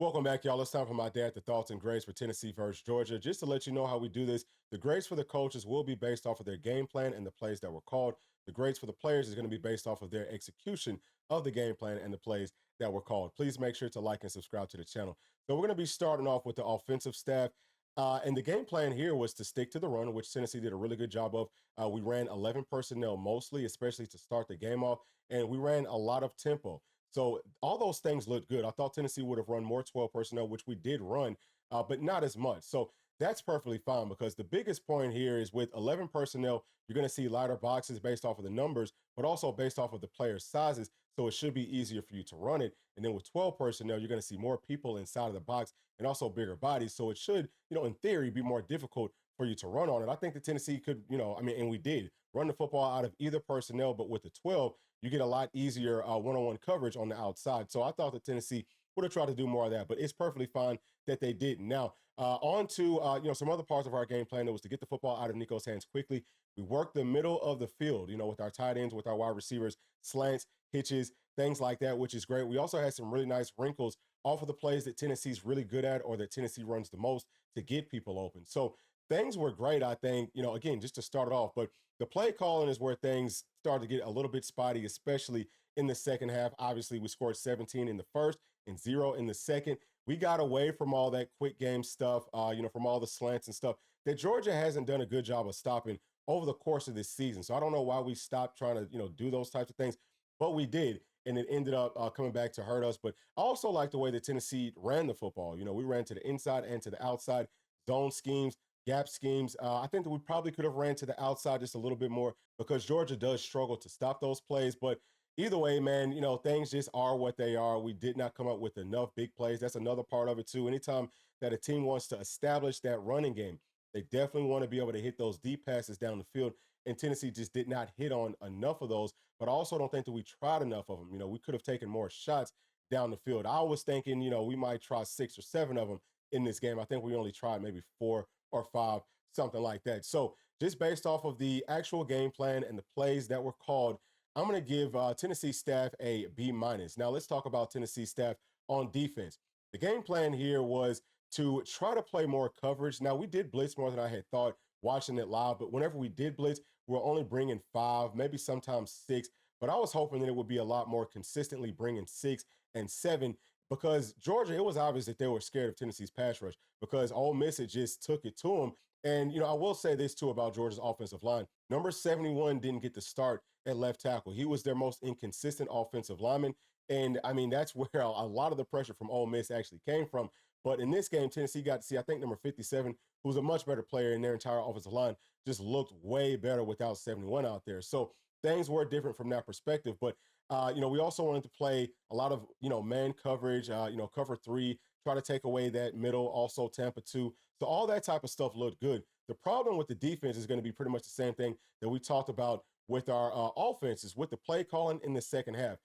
Welcome back, y'all. It's time for my dad, the thoughts and grades for Tennessee versus Georgia. Just to let you know how we do this, the grades for the coaches will be based off of their game plan and the plays that were called. The grades for the players is going to be based off of their execution of the game plan and the plays that were called. Please make sure to like and subscribe to the channel. So we're going to be starting off with the offensive staff. And the game plan here was to stick to the run, which Tennessee did a really good job of. We ran 11 personnel mostly, especially to start the game off, and we ran a lot of tempo. So all those things looked good. I thought Tennessee would have run more 12 personnel, which we did run, but not as much. So that's perfectly fine because the biggest point here is with 11 personnel, you're going to see lighter boxes based off of the numbers, but also based off of the players' sizes. So it should be easier for you to run it. And then with 12 personnel, you're going to see more people inside of the box and also bigger bodies. So it should, in theory, be more difficult for you to run on it. I think that Tennessee could, and we did run the football out of either personnel, but with the 12, you get a lot easier one-on-one coverage on the outside. So I thought that Tennessee would have tried to do more of that, but it's perfectly fine that they didn't. Now, on to some other parts of our game plan that was to get the football out of Nico's hands quickly. We worked the middle of the field, with our tight ends, with our wide receivers, slants, hitches, things like that, which is great. We also had some really nice wrinkles off of the plays that Tennessee's really good at or that Tennessee runs the most to get people open. So things were great, I think, again, just to start it off. But the play calling is where things started to get a little bit spotty, especially in the second half. Obviously, we scored 17 in the first and 0 in the second. We got away from all that quick game stuff, from all the slants and stuff that Georgia hasn't done a good job of stopping over the course of this season. So I don't know why we stopped trying to, do those types of things, but we did. And it ended up coming back to hurt us. But I also like the way that Tennessee ran the football. We ran to the inside and to the outside, zone schemes, gap schemes. I think that we probably could have ran to the outside just a little bit more because Georgia does struggle to stop those plays. But either way, man, things just are what they are. We did not come up with enough big plays. That's another part of it too. Anytime that a team wants to establish that running game, they definitely want to be able to hit those deep passes down the field. And Tennessee just did not hit on enough of those. But I also don't think that we tried enough of them. We could have taken more shots down the field. I was thinking, we might try 6 or 7 of them in this game. I think we only tried maybe 4 or 5, something like that. So just based off of the actual game plan and the plays that were called, I'm going to give Tennessee staff a B-. Now let's talk about Tennessee staff on defense. The game plan here was to try to play more coverage. Now we did blitz more than I had thought watching it live, but whenever we did blitz, we were only bringing 5, maybe sometimes 6, but I was hoping that it would be a lot more consistently bringing 6 and 7 because Georgia, it was obvious that they were scared of Tennessee's pass rush because Ole Miss had just took it to them. And, I will say this too about Georgia's offensive line. Number 71 didn't get the start at left tackle. He was their most inconsistent offensive lineman. And, that's where a lot of the pressure from Ole Miss actually came from. But in this game, Tennessee got to see, I think, number 57, who's a much better player in their entire offensive line, just looked way better without 71 out there. So things were different from that perspective. But, we also wanted to play a lot of, man coverage, cover 3, try to take away that middle, also Tampa 2. So all that type of stuff looked good. The problem with the defense is going to be pretty much the same thing that we talked about with our offenses, with the play calling in the second half.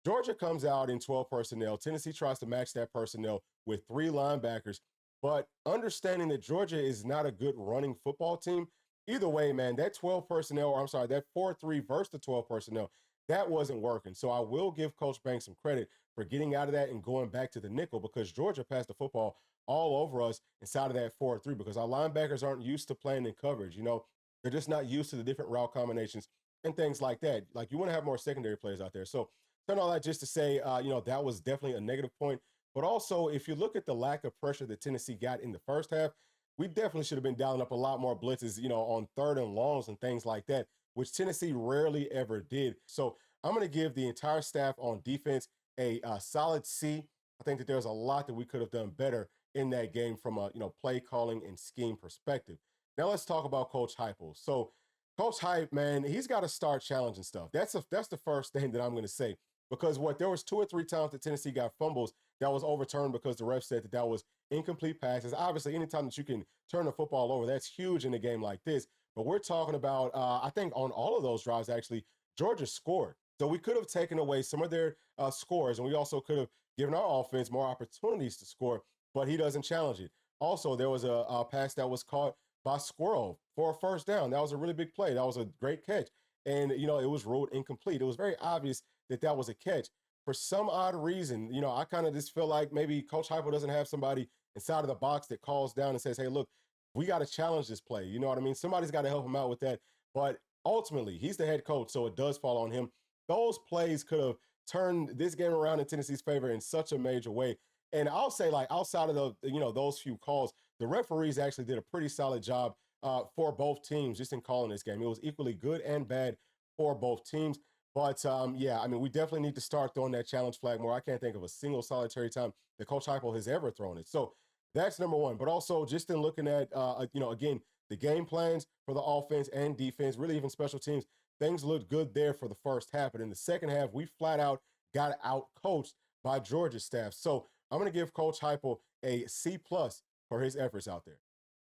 Georgia comes out in 12 personnel. Tennessee tries to match that personnel with 3 linebackers. But understanding that Georgia is not a good running football team, either way, man, that 12 personnel, or I'm sorry, that 4-3 versus the 12 personnel, that wasn't working. So I will give Coach Banks some credit for getting out of that and going back to the nickel because Georgia passed the football all over us inside of that 4-3 because our linebackers aren't used to playing in coverage. They're just not used to the different route combinations and things like that. Like you want to have more secondary players out there. So saying all that just to say, that was definitely a negative point. But also, if you look at the lack of pressure that Tennessee got in the first half, we definitely should have been dialing up a lot more blitzes, on 3rd and longs and things like that, which Tennessee rarely ever did. So I'm going to give the entire staff on defense a solid C. I think that there's a lot that we could have done better in that game from a, play calling and scheme perspective. Now let's talk about Coach Heupel. So Coach Hype, man, he's got to start challenging stuff. That's the first thing that I'm going to say. Because there was 2 or 3 times that Tennessee got fumbles that was overturned because the ref said that was incomplete passes. Obviously, anytime that you can turn the football over, that's huge in a game like this. But we're talking about, I think on all of those drives, actually, Georgia scored. So we could have taken away some of their scores, and we also could have given our offense more opportunities to score, but he doesn't challenge it. Also, there was a pass that was caught by Squirrel for a first down. That was a really big play. That was a great catch. And, it was ruled incomplete. It was very obvious that was a catch. for some odd reason, I kind of just feel like maybe Coach Heupel doesn't have somebody inside of the box that calls down and says, "Hey, look, we got to challenge this play." You know what I mean? Somebody's got to help him out with that. But ultimately, he's the head coach, so it does fall on him. Those plays could have turned this game around in Tennessee's favor in such a major way. And I'll say, like, outside of those few calls, the referees actually did a pretty solid job for both teams just in calling this game. It was equally good and bad for both teams. But yeah, I mean, we definitely need to start throwing that challenge flag more. I can't think of a single solitary time that Coach Heupel has ever thrown it. So that's number one. But also, just in looking at, again, the game plans for the offense and defense, really even special teams, things looked good there for the first half. But in the second half, we flat out got out coached by Georgia's staff. So I'm going to give Coach Heupel a C plus for his efforts out there.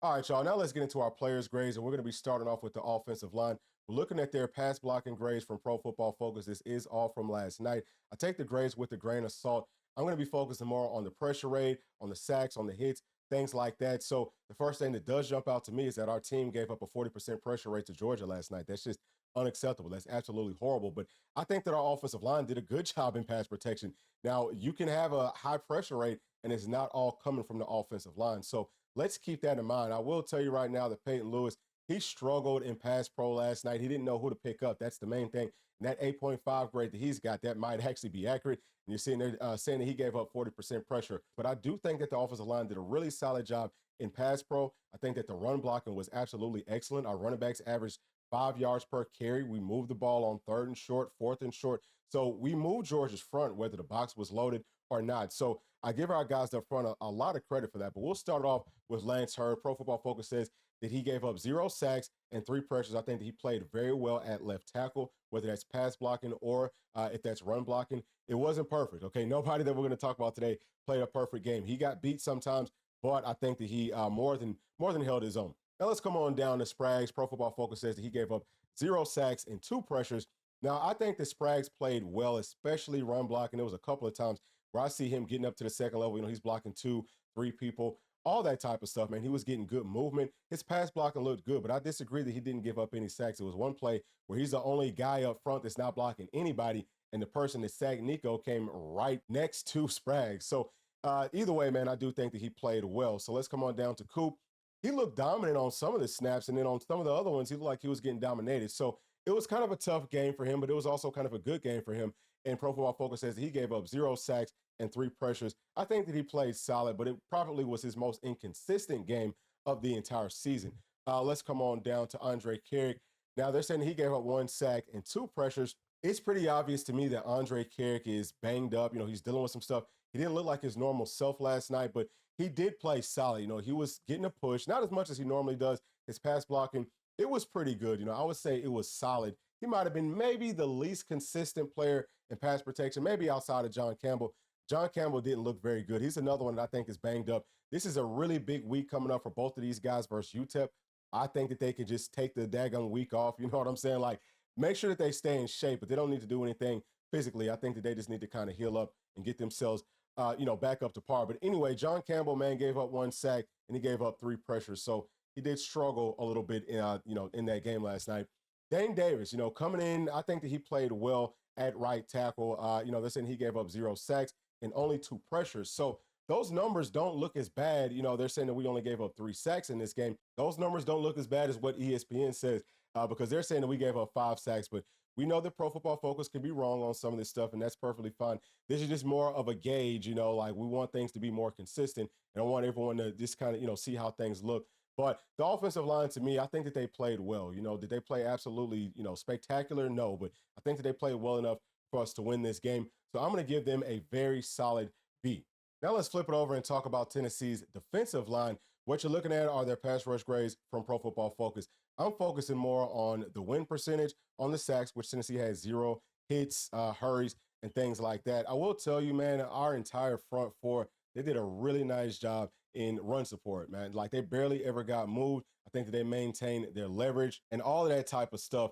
All right, y'all. Now let's get into our players' grades, and we're going to be starting off with the offensive line. We're looking at their pass blocking grades from Pro Football Focus. This is all from last night. I take the grades with a grain of salt. I'm going to be focusing more on the pressure rate, on the sacks, on the hits, things like that. So the first thing that does jump out to me is that our team gave up a 40% pressure rate to Georgia last night. That's just unacceptable. That's absolutely horrible. But I think that our offensive line did a good job in pass protection. Now, you can have a high pressure rate, and it's not all coming from the offensive line. So let's keep that in mind. I will tell you right now that Peyton Lewis, he struggled in pass pro last night. He didn't know who to pick up. That's the main thing. And that 8.5 grade that he's got, that might actually be accurate. And you're seeing there saying that he gave up 40% pressure. But I do think that the offensive line did a really solid job in pass pro. I think that the run blocking was absolutely excellent. Our running backs averaged 5 yards per carry. We moved the ball on third and short, fourth and short. So we moved Georgia's front, whether the box was loaded or not. So I give our guys up front a lot of credit for that. But we'll start off with Lance Hurd. Pro Football Focus says that he gave up 0 sacks and 3 pressures. I think that he played very well at left tackle, whether that's pass blocking or if that's run blocking. It wasn't perfect, okay? Nobody that we're going to talk about today played a perfect game. He got beat sometimes, but I think that he more than held his own. Now let's come on down to Sprags. Pro Football Focus says that he gave up 0 sacks and 2 pressures. Now, I think that Sprags played well, especially run blocking. There was a couple of times where I see him getting up to the second level. He's blocking 2, 3 people, all that type of stuff, man. He was getting good movement. His pass blocking looked good, but I disagree that he didn't give up any sacks. It was one play where he's the only guy up front that's not blocking anybody, and the person that sacked Nico came right next to Sprags. So either way, man, I do think that he played well. So let's come on down to Coop. He looked dominant on some of the snaps, and then on some of the other ones, he looked like he was getting dominated. So it was kind of a tough game for him, but it was also kind of a good game for him. And Pro Football Focus says that he gave up 0 sacks and 3 pressures. I think that he played solid, but it probably was his most inconsistent game of the entire season. Let's come on down to Andre Carrick. Now, they're saying he gave up 1 sack and 2 pressures. It's pretty obvious to me that Andre Carrick is banged up. He's dealing with some stuff. He didn't look like his normal self last night, but he did play solid. He was getting a push, not as much as he normally does. His pass blocking, it was pretty good. I would say it was solid. He might have been maybe the least consistent player in pass protection, maybe outside of John Campbell. John Campbell didn't look very good. He's another one that I think is banged up. This is a really big week coming up for both of these guys versus UTEP. I think that they could just take the daggone week off. You know what I'm saying? Like, make sure that they stay in shape, but they don't need to do anything physically. I think that they just need to kind of heal up and get themselves back up to par. But anyway, John Campbell, man, gave up 1 sack and he gave up 3 pressures. So he did struggle a little bit in that game last night. Dane Davis, coming in, I think that he played well at right tackle. They're saying he gave up 0 sacks and only 2 pressures. So those numbers don't look as bad. They're saying that we only gave up 3 sacks in this game. Those numbers don't look as bad as what ESPN says because they're saying that we gave up 5 sacks, but we know that Pro Football Focus can be wrong on some of this stuff, and that's perfectly fine. This is just more of a gauge, like we want things to be more consistent, and I want everyone to just kind of, see how things look. But the offensive line, to me, I think that they played well. Did they play absolutely, spectacular? No, but I think that they played well enough for us to win this game. So I'm going to give them a very solid B. Now let's flip it over and talk about Tennessee's defensive line. What you're looking at are their pass rush grades from Pro Football Focus. I'm focusing more on the win percentage, on the sacks, which Tennessee has 0, hits, hurries, and things like that. I will tell you, man, our entire front four, they did a really nice job in run support, man. Like, they barely ever got moved. I think that they maintained their leverage and all of that type of stuff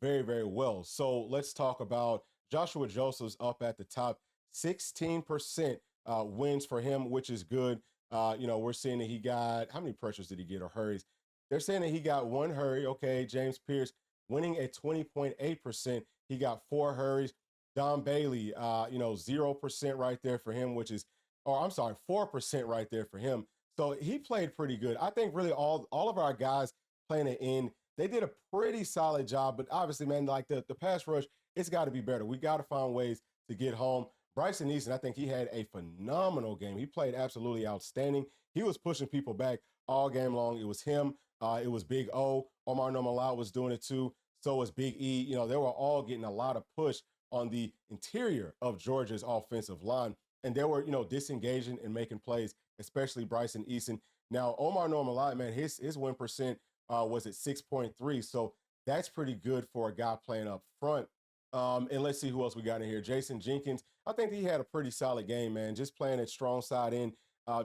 very, very well. So let's talk about Joshua Joseph's up at the top, 16% wins for him, which is good. We're seeing that he got, how many pressures did he get or hurries? They're saying that he got 1 hurry. Okay, James Pierce winning at 20.8%. He got 4 hurries. Don Bailey, 0% right there for him, which is, or I'm sorry, 4% right there for him. So he played pretty good. I think really all of our guys playing it in, they did a pretty solid job. But obviously, man, like the pass rush, it's got to be better. We got to find ways to get home. Bryson Easton, I think he had a phenomenal game. He played absolutely outstanding. He was pushing people back all game long. It was him. It was Big O. Omar Nomalao was doing it too. So was Big E. They were all getting a lot of push on the interior of Georgia's offensive line. And they were, disengaging and making plays, especially Bryson Easton. Now, Omar Nomalai, man, his win percent was at 6.3. So that's pretty good for a guy playing up front. And let's see who else we got in here. Jason Jenkins, I think he had a pretty solid game, man, just playing at strong side in.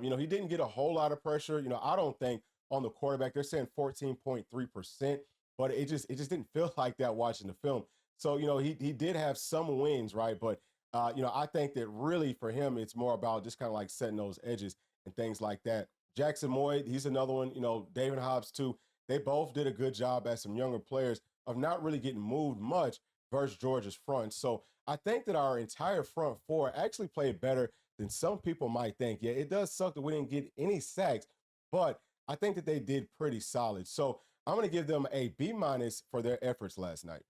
He didn't get a whole lot of pressure. I don't think on the quarterback, they're saying 14.3%, but it just didn't feel like that watching the film. So, he did have some wins, right? But, I think that really for him, it's more about just kind of like setting those edges and things like that. Jackson Moyd, he's another one, David Hobbs too. They both did a good job as some younger players of not really getting moved much versus Georgia's front. So I think that our entire front four actually played better than some people might think. Yeah, it does suck that we didn't get any sacks, but I think that they did pretty solid. So I'm going to give them a B- for their efforts last night.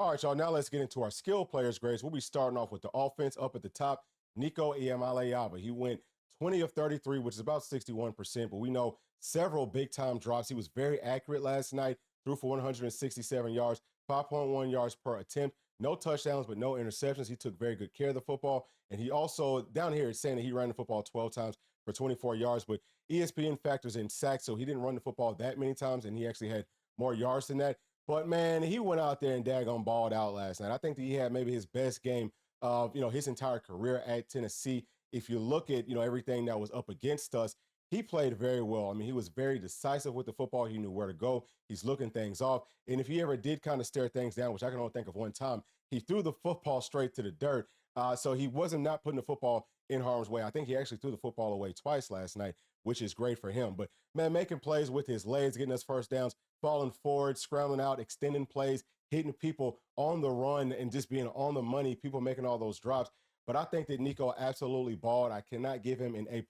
All right, y'all, now let's get into our skill players grades. We'll be starting off with the offense up at the top. Nico Iamaleava, he went 20 of 33, which is about 61%, but we know several big-time drops. He was very accurate last night, threw for 167 yards, 5.1 yards per attempt. No touchdowns, but no interceptions. He took very good care of the football. And he also, down here, it's saying that he ran the football 12 times for 24 yards, but ESPN factors in sacks, so he didn't run the football that many times, and he actually had more yards than that. But, man, he went out there and daggone balled out last night. I think that he had maybe his best game of, his entire career at Tennessee. If you look at, everything that was up against us, he played very well. I mean, he was very decisive with the football. He knew where to go. He's looking things off. And if he ever did kind of stare things down, which I can only think of one time, he threw the football straight to the dirt. So he wasn't not putting the football in harm's way. I think he actually threw the football away twice last night, which is great for him. But, man, making plays with his legs, getting us first downs, falling forward, scrambling out, extending plays, hitting people on the run, and just being on the money, people making all those drops. But I think that Nico absolutely balled. I cannot give him an A+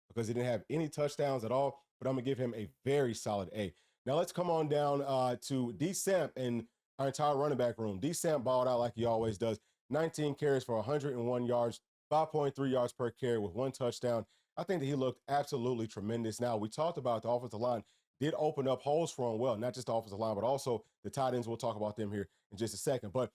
because he didn't have any touchdowns at all, but I'm going to give him a very solid A. Now let's come on down to D. Samp and our entire running back room. D. Samp balled out like he always does. 19 carries for 101 yards, 5.3 yards per carry with 1 touchdown. I think that he looked absolutely tremendous. Now, we talked about the offensive line did open up holes for him well, not just the offensive line, but also the tight ends. We'll talk about them here in just a second. But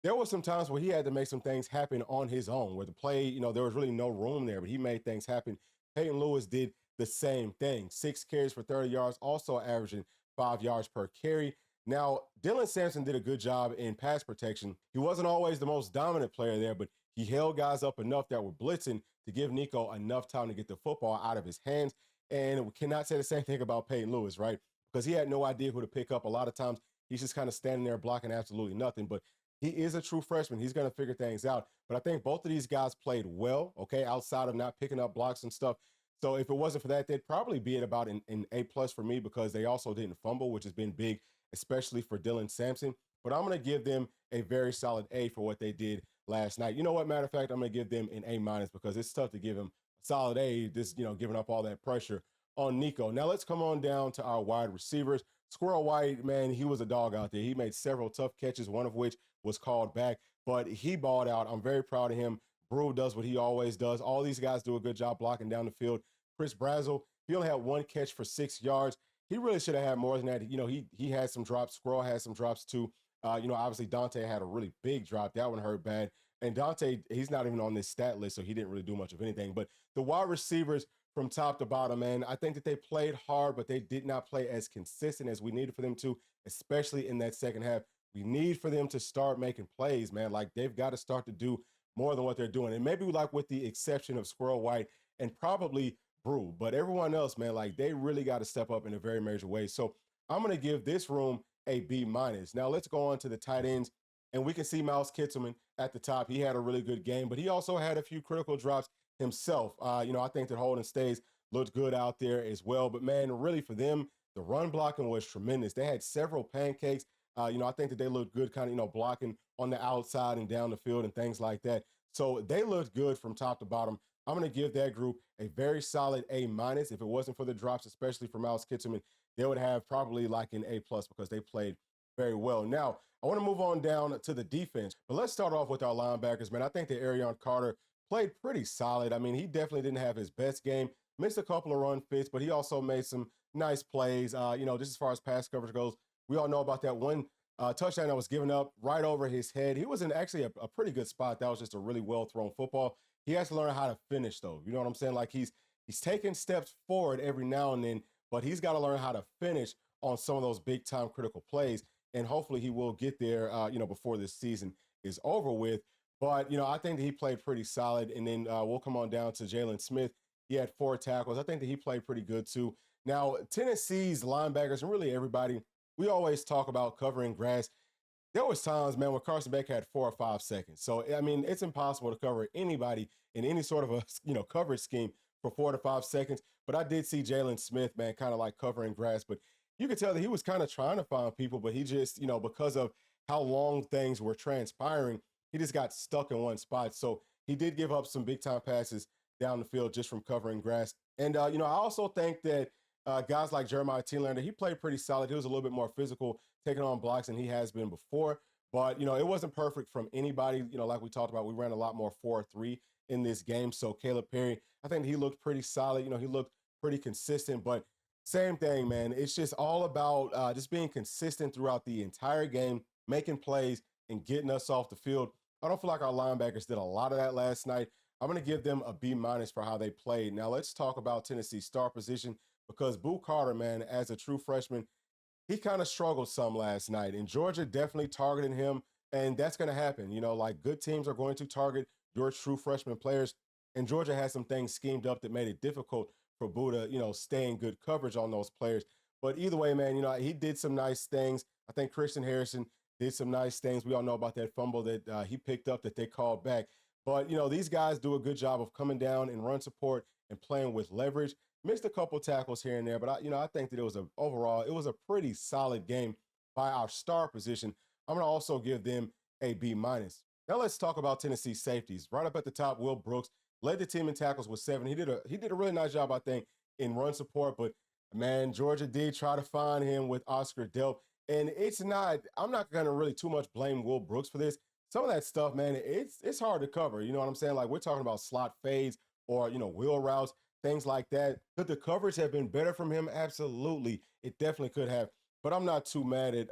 there were some times where he had to make some things happen on his own, where the play, there was really no room there, but he made things happen. Peyton Lewis did the same thing. 6 carries for 30 yards, also averaging 5 yards per carry. Now, Dylan Sampson did a good job in pass protection. He wasn't always the most dominant player there, but he held guys up enough that were blitzing to give Nico enough time to get the football out of his hands. And we cannot say the same thing about Peyton Lewis, right? Because he had no idea who to pick up. A lot of times he's just kind of standing there blocking absolutely nothing. But he is a true freshman. He's going to figure things out. But I think both of these guys played well, okay, outside of not picking up blocks and stuff. So if it wasn't for that, they'd probably be at about an A+ for me because they also didn't fumble, which has been big, especially for Dylan Sampson. But I'm going to give them a very solid A for what they did last night. You know what? Matter of fact, I'm going to give them an A- because it's tough to give him a solid A, just, giving up all that pressure on Nico. Now let's come on down to our wide receivers. Squirrel White, man, he was a dog out there. He made several tough catches, one of which was called back, but he balled out. I'm very proud of him. Brew does what he always does. All these guys do a good job blocking down the field. Chris Brazel, he only had 1 catch for 6 yards. He really should have had more than that. He had some drops. Squirrel had some drops too. Obviously Dante had a really big drop. That one hurt bad. And Dante, he's not even on this stat list, so he didn't really do much of anything. But the wide receivers from top to bottom, man, I think that they played hard, but they did not play as consistent as we needed for them to, especially in that second half. We need for them to start making plays, man. Like, they've got to start to do more than what they're doing. And maybe like with the exception of Squirrel White and probably Brew, but everyone else, man, like they really got to step up in a very major way. So I'm going to give this room a B-. Now let's go on to the tight ends, and we can see Miles Kitselman at the top. He had a really good game, but he also had a few critical drops himself. I think that Holden Stays looked good out there as well. But, man, really for them, the run blocking was tremendous. They had several pancakes. I think that they look good kind of, blocking on the outside and down the field and things like that. So they looked good from top to bottom. I'm going to give that group a very solid A minus. If it wasn't for the drops, especially for Miles Kitterman, they would have probably like an A plus because they played very well. Now, I want to move on down to the defense, but let's start off with our linebackers, man. I think that Arion Carter played pretty solid. I mean, he definitely didn't have his best game, missed a couple of run fits, but he also made some nice plays. Just as far as pass coverage goes, we all know about that one touchdown that was given up right over his head. He was in actually a pretty good spot. That was just a really well thrown football. He has to learn how to finish, though. You know what I'm saying? Like he's taking steps forward every now and then, but he's got to learn how to finish on some of those big time critical plays. And hopefully he will get there, before this season is over with. But, I think that he played pretty solid. And then we'll come on down to Jalen Smith. He had 4 tackles. I think that he played pretty good too. Now, Tennessee's linebackers and really everybody, we always talk about covering grass. There was times, man, when Carson Beck had 4 or 5 seconds. So, I mean, it's impossible to cover anybody in any sort of a, coverage scheme for 4 to 5 seconds. But I did see Jalen Smith, man, kind of like covering grass. But you could tell that he was kind of trying to find people, but he just, because of how long things were transpiring, he just got stuck in one spot. So he did give up some big time passes down the field just from covering grass. And, I also think that guys like Jeremiah Telander, he played pretty solid. He was a little bit more physical, taking on blocks than he has been before. But, it wasn't perfect from anybody. Like we talked about, we ran a lot more 4-3 in this game. So Caleb Perry, I think he looked pretty solid. He looked pretty consistent. But same thing, man. It's just all about just being consistent throughout the entire game, making plays and getting us off the field. I don't feel like our linebackers did a lot of that last night. I'm going to give them a B minus for how they played. Now let's talk about Tennessee's star position because Boo Carter, man, as a true freshman, he kind of struggled some last night. And Georgia definitely targeted him, and that's going to happen. Like good teams are going to target your true freshman players, and Georgia has some things schemed up that made it difficult for Boo to, stay in good coverage on those players. But either way, man, he did some nice things. I think Christian Harrison did some nice things. We all know about that fumble that he picked up that they called back. But, these guys do a good job of coming down in run support and playing with leverage. Missed a couple tackles here and there, but I think that overall, it was a pretty solid game by our star position. I'm going to also give them a B minus. Now let's talk about Tennessee safeties. Right up at the top, Will Brooks led the team in tackles with 7. He did a really nice job, I think, in run support. But man, Georgia did try to find him with Oscar Delp, and I'm not going to really too much blame Will Brooks for this. Some of that stuff, man, it's hard to cover. You know what I'm saying? Like we're talking about slot fades or wheel routes, things like that. Could the coverage have been better from him? Absolutely, it definitely could have. But I'm not too mad at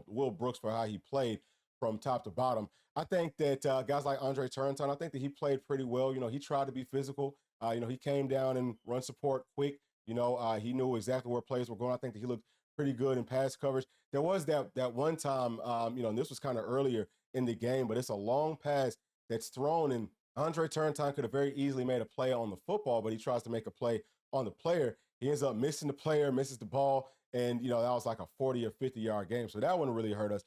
Will Brooks for how he played from top to bottom. I think that guys like Andre Turrentine, I think that he played pretty well. He tried to be physical. He came down and run support quick. He knew exactly where plays were going. I think that he looked pretty good in pass coverage. There was that one time, and this was kind of earlier in the game, but it's a long pass that's thrown, and Andre Turrentine could have very easily made a play on the football, but he tries to make a play on the player. He ends up missing the player, misses the ball, and, that was like a 40 or 50-yard game. So that wouldn't really hurt us.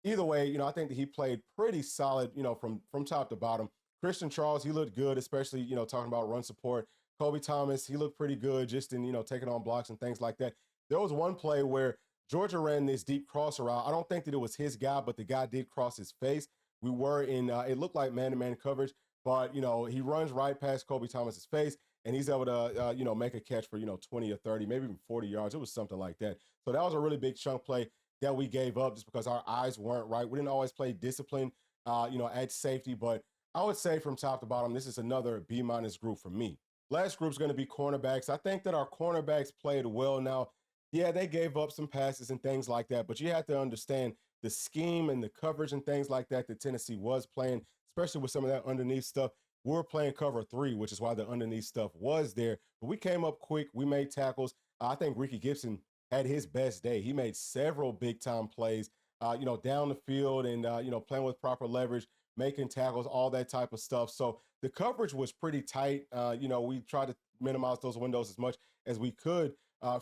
Either way, I think that he played pretty solid, from top to bottom. Christian Charles, he looked good, especially, talking about run support. Kobe Thomas, he looked pretty good just in, taking on blocks and things like that. There was one play where Georgia ran this deep crosser route. I don't think that it was his guy, but the guy did cross his face. We were in, it looked like man-to-man coverage, but, he runs right past Kobe Thomas's face, and he's able to, make a catch for, 20 or 30, maybe even 40 yards. It was something like that. So that was a really big chunk play that we gave up just because our eyes weren't right. We didn't always play discipline, at safety, but I would say from top to bottom, this is another B- group for me. Last group's going to be cornerbacks. I think that our cornerbacks played well. Now, yeah, they gave up some passes and things like that, but you have to understand the scheme and the coverage and things like that Tennessee was playing, especially with some of that underneath stuff. We were playing cover 3, which is why the underneath stuff was there. But we came up quick. We made tackles. I think Ricky Gibson had his best day. He made several big-time plays, down the field and, playing with proper leverage, making tackles, all that type of stuff. So the coverage was pretty tight. We tried to minimize those windows as much as we could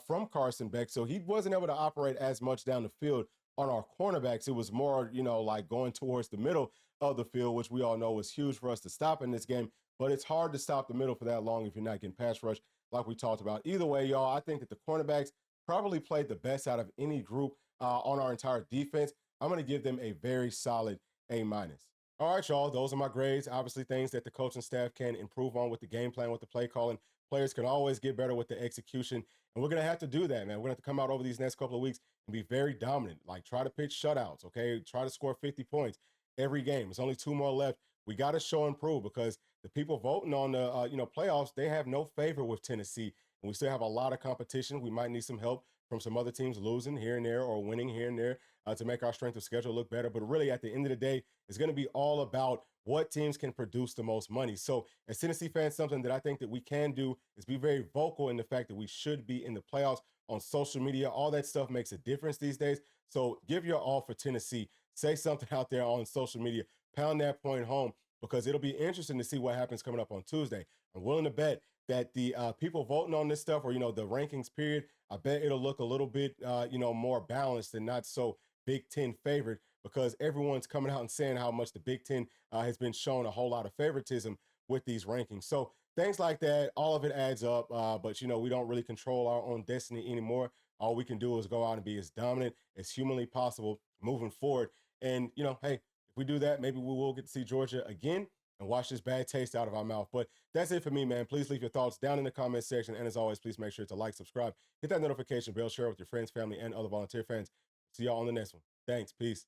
from Carson Beck. So he wasn't able to operate as much down the field on our cornerbacks. It was more, like going towards the middle of the field, which we all know was huge for us to stop in this game. But it's hard to stop the middle for that long if you're not getting pass rush like we talked about. Either way, y'all, I think that the cornerbacks probably played the best out of any group. on our entire defense, I'm going to give them a very solid A minus. All right, y'all. Those are my grades. Obviously, things that the coaching staff can improve on with the game plan, with the play calling. Players can always get better with the execution. And we're going to have to do that, man. We're going to have to come out over these next couple of weeks and be very dominant. Like, try to pitch shutouts, okay? Try to score 50 points every game. It's only 2 more left. We got to show and prove because the people voting on the playoffs, they have no favor with Tennessee. And we still have a lot of competition. We might need some help from some other teams losing here and there or winning here and there to make our strength of schedule look better. But really, at the end of the day, it's going to be all about what teams can produce the most money. So as Tennessee fans, something that I think that we can do is be very vocal in the fact that we should be in the playoffs on social media. All that stuff makes a difference these days. So give your all for Tennessee. Say something out there on social media. Pound that point home because it'll be interesting to see what happens coming up on Tuesday. I'm willing to bet that the people voting on this stuff or, the rankings period, I bet it'll look a little bit, more balanced and not so Big Ten favored because everyone's coming out and saying how much the Big Ten has been shown a whole lot of favoritism with these rankings. So things like that, all of it adds up. But, we don't really control our own destiny anymore. All we can do is go out and be as dominant as humanly possible moving forward. And, hey, if we do that, maybe we will get to see Georgia again and wash this bad taste out of our mouth. But that's it for me, man. Please leave your thoughts down in the comment section. And as always, please make sure to like, subscribe, hit that notification bell, share with your friends, family, and other volunteer fans. See y'all on the next one. Thanks. Peace.